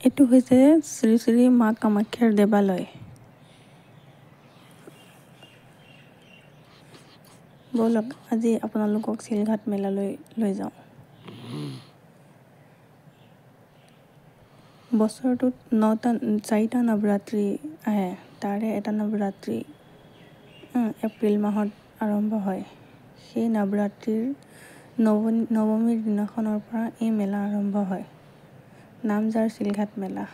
এইটো হৈছে শ্ৰী শ্ৰী মা কামাখ্যাৰ দেৱালয়। ব'লক আজি আপোনালোকক চিলঘাট মেলালৈ লৈ যাওঁ। বছৰটোত 4টা নৱৰাত্ৰি আহে। তাৰে এটা নৱৰাত্ৰি এপ্ৰিল মাহত আৰম্ভ হয়। সেই নৱৰাত্ৰিৰ নৱমীৰ দিনাখনৰ পৰা এই মেলা আৰম্ভ হয়। নাম যাৰ চিলঘাট মেলা।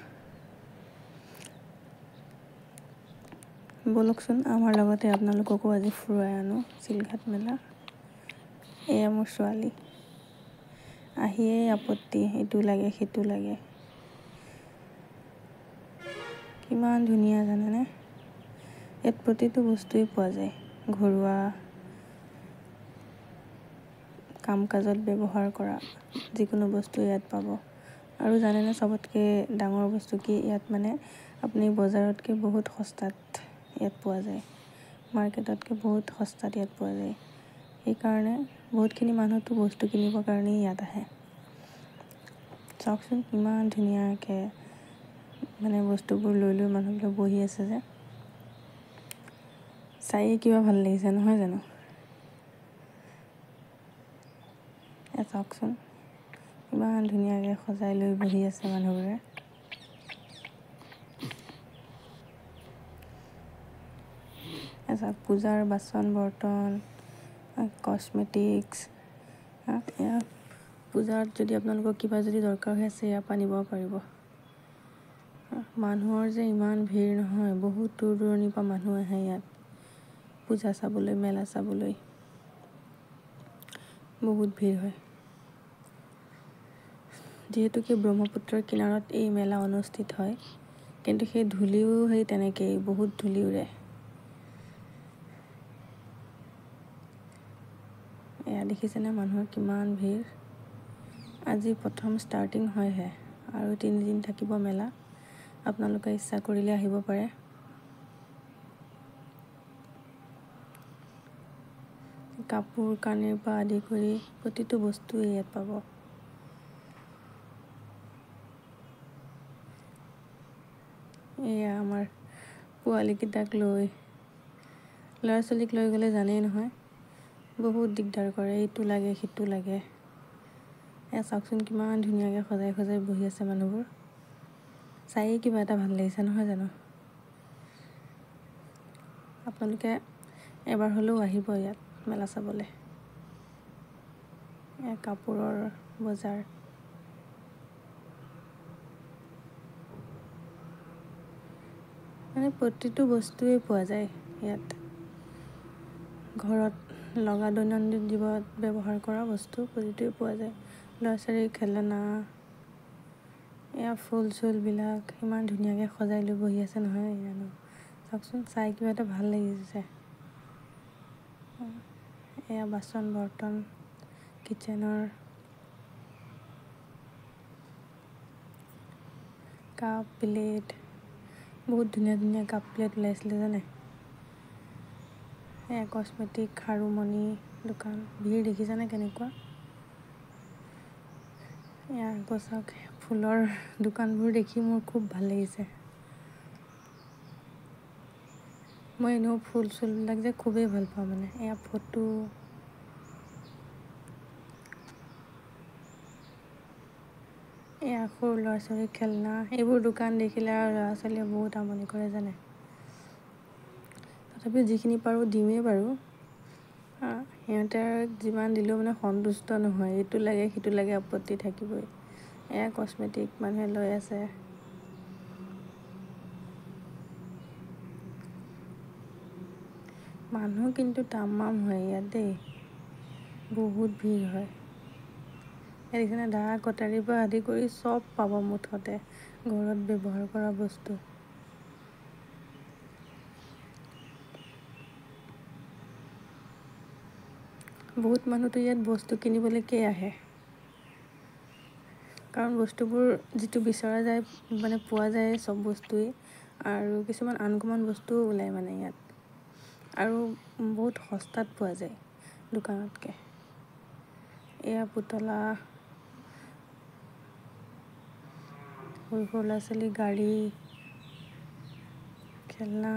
ব'লকচোন আমাৰ লগতে আপোনালোককো আজি ফুৰাই আনো চিলঘাট মেলা। এয়া মোৰ ছোৱালী। আহিয়েই আপত্তি, এইটো লাগে সেইটো লাগে। কিমান ধুনীয়া জানেনে? ইয়াত প্ৰতিটো বস্তুৱেই পোৱা যায়। ঘৰুৱা কাম কাজত ব্যৱহাৰ কৰা যিকোনো বস্তু ইয়াত পাব। আৰু জানেনে চবতকৈ ডাঙৰ বস্তু কি? ইয়াত মানে আপুনি বজাৰতকৈ বহুত সস্তাত ইয়াত পোৱা যায়। মাৰ্কেটতকৈ বহুত সস্তাত ইয়াত পোৱা যায়। সেইকাৰণে বহুতখিনি মানুহতো বস্তু কিনিবৰ কাৰণেই ইয়াত আহে। চাওকচোন কিমান ধুনীয়াকৈ মানে বস্তুবোৰ লৈ মানুহবিলাক বহি আছে যে। চায়েই কিবা ভাল লাগিছে নহয় জানো? চাওকচোন ইমান ধুনীয়াকৈ সজাই লৈ বহি আছে মানুহবোৰে। চাওক পূজাৰ বাচন বৰ্তন, কচমেটিক্স। এয়া পূজাত যদি আপোনালোকৰ কিবা যদি দৰকাৰ হৈ আছে ইয়াৰ পৰা নিব পাৰিব। মানুহৰ যে ইমান ভিৰ নহয়, বহুত দূৰ দূৰণিৰ পৰা মানুহ আহে ইয়াত পূজা চাবলৈ, মেলা চাবলৈ। বহুত ভিৰ হয়। যিহেতুকে ব্ৰহ্মপুত্ৰৰ কিনাৰত এই মেলা অনুষ্ঠিত হয়, কিন্তু সেই ধূলিও সেই তেনেকেই বহুত ধূলি উৰে। এয়া দেখিছেনে মানুহৰ কিমান ভিৰ? আজি প্ৰথম ষ্টাৰ্টিং হয়হে আৰু 3 দিন থাকিব মেলা। আপোনালোকে ইচ্ছা কৰিলে আহিব পাৰে। কাপোৰ কানিৰ পৰা আদি কৰি প্ৰতিটো বস্তুৱেই ইয়াত পাব। এয়া আমাৰ পোৱালীকেইটাক লৈ, ল'ৰা ছোৱালীক লৈ গ'লে জানেই নহয় বহুত দিগদাৰ কৰে, এইটো লাগে সেইটো লাগে। এয়া চাওকচোন কিমান ধুনীয়াকৈ সজাই সজাই বহি আছে মানুহবোৰ। চায়েই কিবা এটা ভাল লাগিছে নহয় জানো? আপোনালোকে এবাৰ হ'লেও আহিব ইয়াত মেলা চাবলৈ। এয়া কাপোৰৰ বজাৰ। মানে প্ৰতিটো বস্তুৱেই পোৱা যায় ইয়াত। ঘৰত লগা দৈনন্দিন জীৱনত ব্যৱহাৰ কৰা বস্তু প্ৰতিটোৱেই পোৱা যায়। ল'ৰা ছোৱালীৰ খেলনা, এয়া ফুল চুলবিলাক ইমান ধুনীয়াকৈ সজাই লৈ বহি আছে নহয় জানো? চাওকচোন চাই কিবা এটা ভাল লাগিছে। এয়া বাচন বৰ্তন, কিটচেনৰ কাপ প্লেট, বহুত ধুনীয়া ধুনীয়া কাপ প্লেট ওলাইছিলে জানে? এয়া কচমেটিক, খাৰুমণি দোকান, ভিৰ দেখিছেনে কেনেকুৱা? এয়া আকৌ চাওক ফুলৰ দোকানবোৰ দেখি মোৰ খুব ভাল লাগিছে। মই এনেও ফুল চুলবিলাক যে খুবেই ভাল পাওঁ মানে। এয়া ফটো, এয়া সৰু ল'ৰা ছোৱালীৰ খেলনা। এইবোৰ দোকান দেখিলে আৰু ল'ৰা ছোৱালীয়ে বহুত আমনি কৰে জানে? তথাপিও যিখিনি পাৰোঁ দিমেই বাৰু। সিহঁতে যিমান দিলেও মানে সন্তুষ্ট নহয়, এইটো লাগে সেইটো লাগে আপত্তি থাকিবই। এয়া কচমেটিক মানুহে লৈ আছে। মানুহ কিন্তু তামাম হয় ইয়াত দেই, বহুত ভিৰ হয়। দেখিছেনে দা কটাৰীৰ পৰা আদি কৰি চব পাব মুঠতে, ঘৰত ব্যৱহাৰ কৰা বস্তু। বহুত মানুহতো ইয়াত বস্তু কিনিবলৈকে আহে। কাৰণ বস্তুবোৰ যিটো বিচৰা যায় মানে পোৱা যায় চব বস্তুৱেই, আৰু কিছুমান আনকমন বস্তুও ওলায় মানে ইয়াত, আৰু বহুত সস্তাত পোৱা যায় দোকানতকৈ। এয়া পুতলা, সৰু সৰু ল'ৰা ছোৱালী গাড়ী, খেলনা,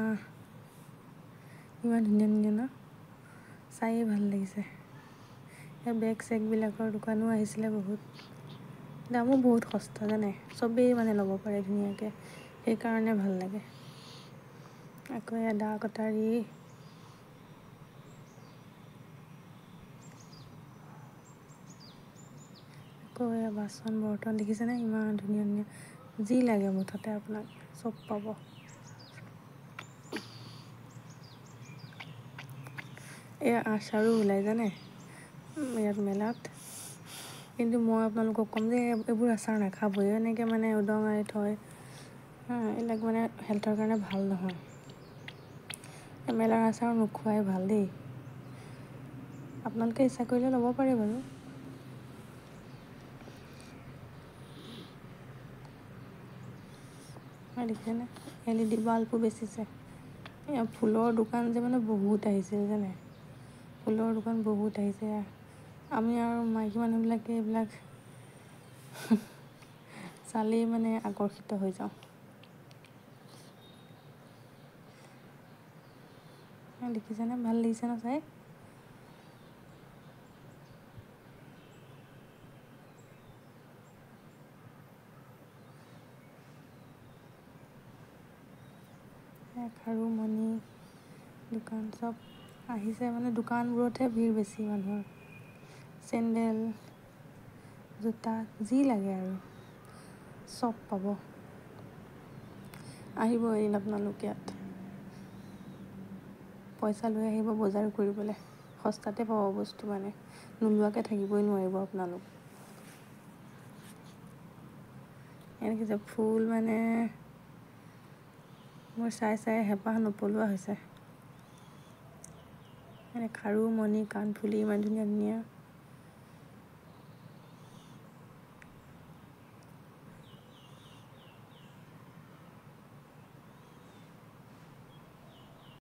ইমান ধুনীয়া ধুনীয়া ন, চায়ে ভাল লাগিছে। এই বেগ চেগবিলাকৰ দোকানো আহিছিলে বহুত, দামো বহুত সস্তা জানে, চবেই মানে ল'ব পাৰে ধুনীয়াকৈ, সেইকাৰণে ভাল লাগে। আকৌ এয়া দা কটাৰী, আকৌ এয়া বাচন বৰ্তন দেখিছেনে, ইমান ধুনীয়া ধুনীয়া, যি লাগে মুঠতে আপোনাক চব পাব। এয়া আচাৰো ওলাই জানে ইয়াত মেলাত, কিন্তু মই আপোনালোকক ক'ম যে এইবোৰ আচাৰ নাখাবই, এনেকৈ মানে উদঙাই থয়, এইবিলাক মানে হেল্থৰ কাৰণে ভাল নহয়। মেলাৰ আচাৰ নোখোৱাই ভাল দেই, আপোনালোকে ইচ্ছা কৰিলে ল'ব পাৰে বাৰু। দেখিছেনে LED বাল্বো বেচিছে। এয়া ফুলৰ দোকান যে মানে বহুত আহিছিল জানে, ফুলৰ দোকান বহুত আহিছে। আমি আৰু মাইকী মানুহবিলাকে এইবিলাক চালেই মানে আকৰ্ষিত হৈ যাওঁ। দেখিছেনে, ভাল লাগিছে ন চাই। খাৰু মণি দোকান চব আহিছে, মানে দোকানবোৰতহে ভিৰ বেছি মানুহৰ। চেণ্ডেল, জোতা, যি লাগে আৰু চব পাব। আহিব এদিন আপোনালোক ইয়াত, পইচা লৈ আহিব বজাৰ কৰিবলৈ, সস্তাতে পাব বস্তু, মানে নোলোৱাকৈ থাকিবই নোৱাৰিব আপোনালোক। এনেকৈ যে ফুল মানে মোৰ চাই চাই হেঁপাহ নপলোৱা হৈছে। খাৰু মণি কাণফুলি ইমান ধুনীয়া ধুনীয়া।